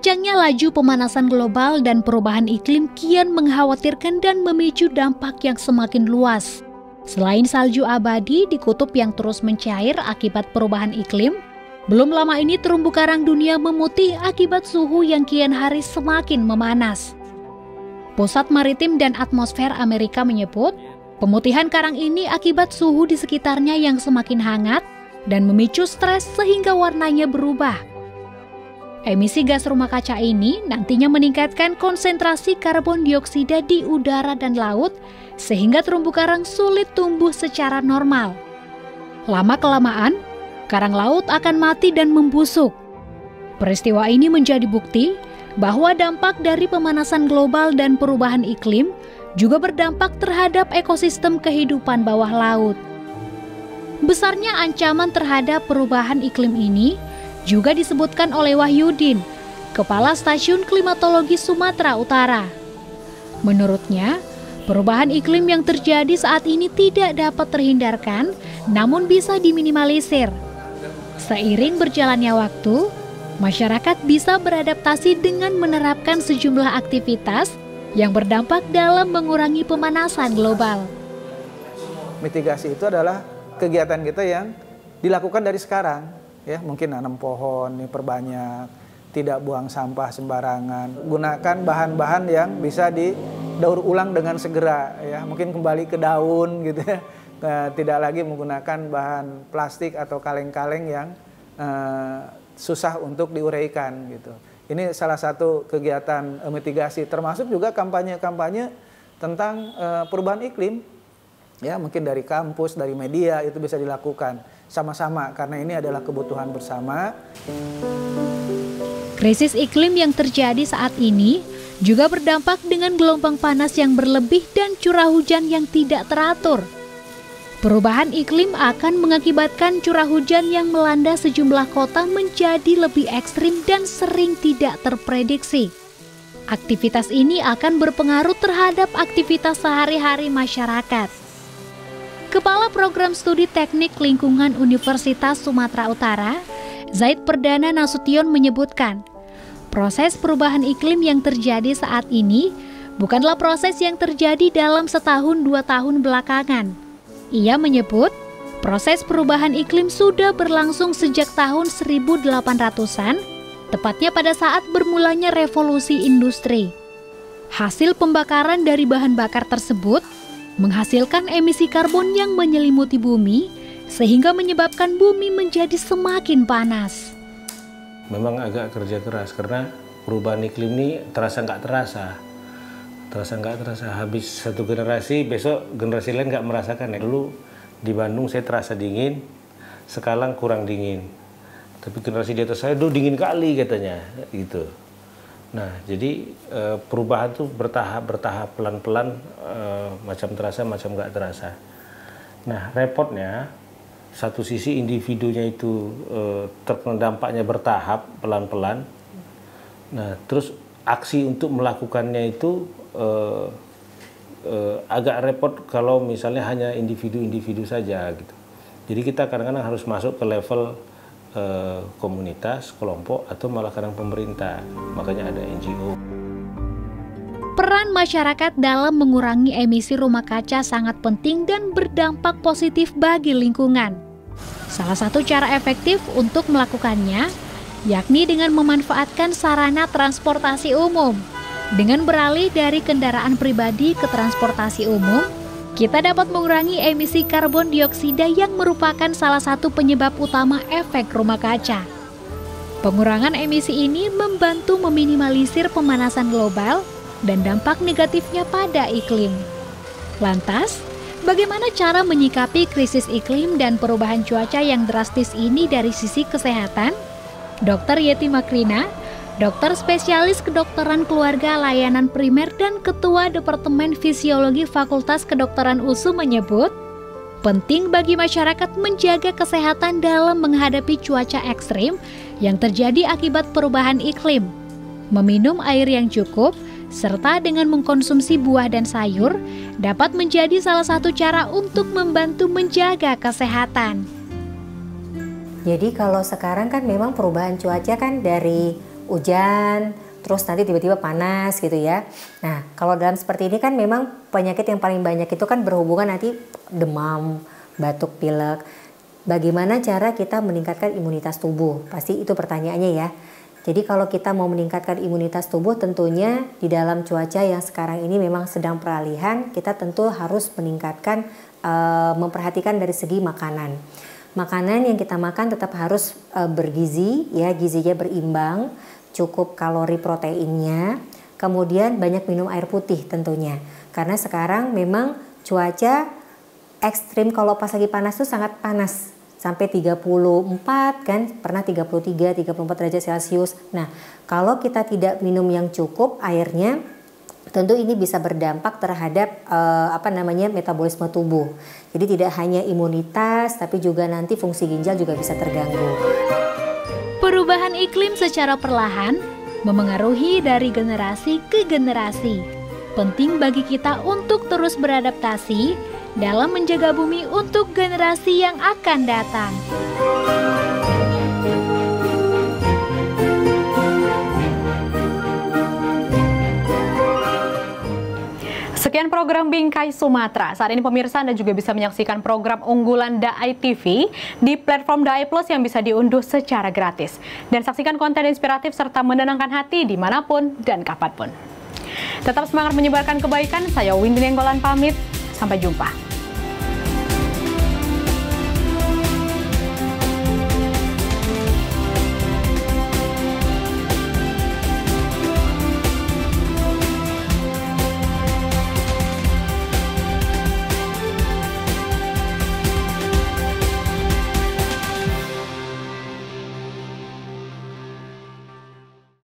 Kencangnya laju pemanasan global dan perubahan iklim kian mengkhawatirkan dan memicu dampak yang semakin luas. Selain salju abadi di kutub yang terus mencair akibat perubahan iklim, belum lama ini terumbu karang dunia memutih akibat suhu yang kian hari semakin memanas. Pusat Maritim dan Atmosfer Amerika menyebut, pemutihan karang ini akibat suhu di sekitarnya yang semakin hangat dan memicu stres sehingga warnanya berubah. Emisi gas rumah kaca ini nantinya meningkatkan konsentrasi karbon dioksida di udara dan laut sehingga terumbu karang sulit tumbuh secara normal. Lama-kelamaan, karang laut akan mati dan membusuk. Peristiwa ini menjadi bukti bahwa dampak dari pemanasan global dan perubahan iklim juga berdampak terhadap ekosistem kehidupan bawah laut. Besarnya ancaman terhadap perubahan iklim ini juga disebutkan oleh Wahyudin, Kepala Stasiun Klimatologi Sumatera Utara. Menurutnya, perubahan iklim yang terjadi saat ini tidak dapat terhindarkan, namun bisa diminimalisir. Seiring berjalannya waktu, masyarakat bisa beradaptasi dengan menerapkan sejumlah aktivitas yang berdampak dalam mengurangi pemanasan global. Mitigasi itu adalah kegiatan kita yang dilakukan dari sekarang. Ya, mungkin nanam pohon, perbanyak, tidak buang sampah sembarangan, gunakan bahan-bahan yang bisa didaur ulang dengan segera, ya, mungkin kembali ke daun gitu ya, tidak lagi menggunakan bahan plastik atau kaleng-kaleng yang susah untuk diuraikan gitu. Ini salah satu kegiatan mitigasi, termasuk juga kampanye-kampanye tentang perubahan iklim, ya, mungkin dari kampus, dari media itu bisa dilakukan sama-sama karena ini adalah kebutuhan bersama. Krisis iklim yang terjadi saat ini juga berdampak dengan gelombang panas yang berlebih dan curah hujan yang tidak teratur. Perubahan iklim akan mengakibatkan curah hujan yang melanda sejumlah kota menjadi lebih ekstrim dan sering tidak terprediksi. Aktivitas ini akan berpengaruh terhadap aktivitas sehari-hari masyarakat. Kepala Program Studi Teknik Lingkungan Universitas Sumatera Utara, Zaid Perdana Nasution menyebutkan, proses perubahan iklim yang terjadi saat ini bukanlah proses yang terjadi dalam setahun 2 tahun belakangan. Ia menyebut, proses perubahan iklim sudah berlangsung sejak tahun 1800-an, tepatnya pada saat bermulanya revolusi industri. Hasil pembakaran dari bahan bakar tersebut menghasilkan emisi karbon yang menyelimuti bumi, sehingga menyebabkan bumi menjadi semakin panas. Memang agak kerja keras, karena perubahan iklim ini terasa nggak terasa. Habis satu generasi, besok generasi lain nggak merasakan. Dulu di Bandung saya terasa dingin, sekarang kurang dingin. Tapi generasi di atas saya dulu dingin kali katanya, gitu. Nah, jadi perubahan itu bertahap, pelan-pelan, macam terasa, macam nggak terasa. Nah, repotnya, satu sisi individunya itu terkena dampaknya bertahap, pelan-pelan. Nah, terus aksi untuk melakukannya itu agak repot kalau misalnya hanya individu-individu saja, gitu. Jadi kita kadang-kadang harus masuk ke level komunitas, kelompok, atau malah kadang pemerintah, makanya ada NGO. Peran masyarakat dalam mengurangi emisi rumah kaca sangat penting dan berdampak positif bagi lingkungan. Salah satu cara efektif untuk melakukannya, yakni dengan memanfaatkan sarana transportasi umum. Dengan beralih dari kendaraan pribadi ke transportasi umum, kita dapat mengurangi emisi karbon dioksida yang merupakan salah satu penyebab utama efek rumah kaca. Pengurangan emisi ini membantu meminimalisir pemanasan global dan dampak negatifnya pada iklim. Lantas, bagaimana cara menyikapi krisis iklim dan perubahan cuaca yang drastis ini dari sisi kesehatan? Dr. Yeti Makrina, dokter spesialis kedokteran keluarga layanan primer dan ketua Departemen Fisiologi Fakultas Kedokteran USU menyebut, penting bagi masyarakat menjaga kesehatan dalam menghadapi cuaca ekstrim yang terjadi akibat perubahan iklim. Meminum air yang cukup, serta dengan mengkonsumsi buah dan sayur dapat menjadi salah satu cara untuk membantu menjaga kesehatan. Jadi kalau sekarang kan memang perubahan cuaca kan dari hujan, terus nanti tiba-tiba panas gitu ya. Nah, kalau dalam seperti ini kan memang penyakit yang paling banyak itu kan berhubungan nanti demam, batuk, pilek. Bagaimana cara kita meningkatkan imunitas tubuh? Pasti itu pertanyaannya ya. Jadi kalau kita mau meningkatkan imunitas tubuh tentunya di dalam cuaca yang sekarang ini memang sedang peralihan, kita tentu harus meningkatkan, memperhatikan dari segi makanan. Makanan yang kita makan tetap harus bergizi, ya, gizinya berimbang, cukup kalori proteinnya, kemudian banyak minum air putih tentunya. Karena sekarang memang cuaca ekstrim, kalau pas lagi panas tuh sangat panas. Sampai 34 kan, pernah 33, 34 derajat Celcius. Nah, kalau kita tidak minum yang cukup airnya, tentu ini bisa berdampak terhadap metabolisme tubuh. Jadi tidak hanya imunitas, tapi juga nanti fungsi ginjal juga bisa terganggu. Perubahan iklim secara perlahan memengaruhi dari generasi ke generasi. Penting bagi kita untuk terus beradaptasi dalam menjaga bumi untuk generasi yang akan datang. Sekian program Bingkai Sumatera. Saat ini pemirsa Anda juga bisa menyaksikan program unggulan Daai TV di platform Daai Plus yang bisa diunduh secara gratis. Dan saksikan konten inspiratif serta menenangkan hati dimanapun dan kapanpun. Tetap semangat menyebarkan kebaikan. Saya Windy Nenggolan pamit. Sampai jumpa.